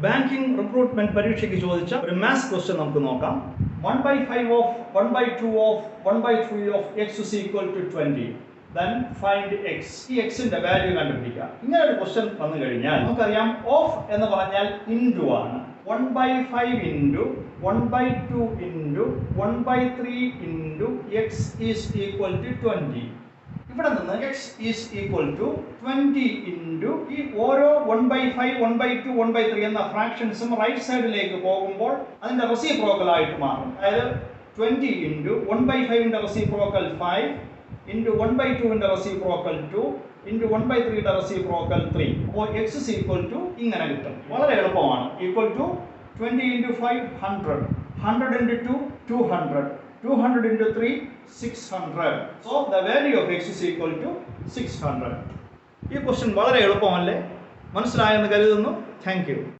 Banking recruitment പരീക്ഷയ്ക്ക് ചോദിച്ച ഒരു മാത്സ് ക്വസ്റ്റ്യൻ നമുക്ക് നോക്കാം. 1/5 of 1/2 of 1/3 of x is equal to 20. Then find x. ഈ എക്സിന്റെ വാല്യൂ കണ്ടുപിടിക്കുക. ഇങ്ങനെ ഒരു ക്വസ്റ്റ്യൻ വന്നു കഴിഞ്ഞാൽ നമുക്കറിയാം ഓഫ് എന്ന് പറഞ്ഞാൽ ഇൻറ്റു ആണ്. 1/5 into 1/2 into 1/3 into x is equal to 20. ഇവിടെ നിന്ന് x is equal to 20 into ഈ ഓരോ 1/5 1/2 1/3 എന്ന ഫ്രാക്ഷൻസും റൈറ്റ് സൈഡിലേക്ക് പോകുമ്പോൾ അതിന്റെ റെസിപ്രോക്കൽ ആയിട്ട് മാറും. അതായത് 20 ഇൻറ്റു 1/5ന്റെ റെസിപ്രോക്കൽ 5 ഇൻറ്റു 1/2ന്റെ റെസിപ്രോക്കൽ 2 ഇൻറ്റു 1/3യുടെ റെസിപ്രോക്കൽ 3. അപ്പോൾ x is equal to ഇങ്ങനെ കിട്ടും. വളരെ എളുപ്പമാണ്. Equal to 20 into 5 100, 100 into 2 200, 200 into 3 600. So the value of x is equal to 600. ഈ ക്വസ്റ്റ്യൻ വളരെ എളുപ്പമല്ലേ? മനസ്സിലായെന്ന് കരുതുന്നു. Thank you.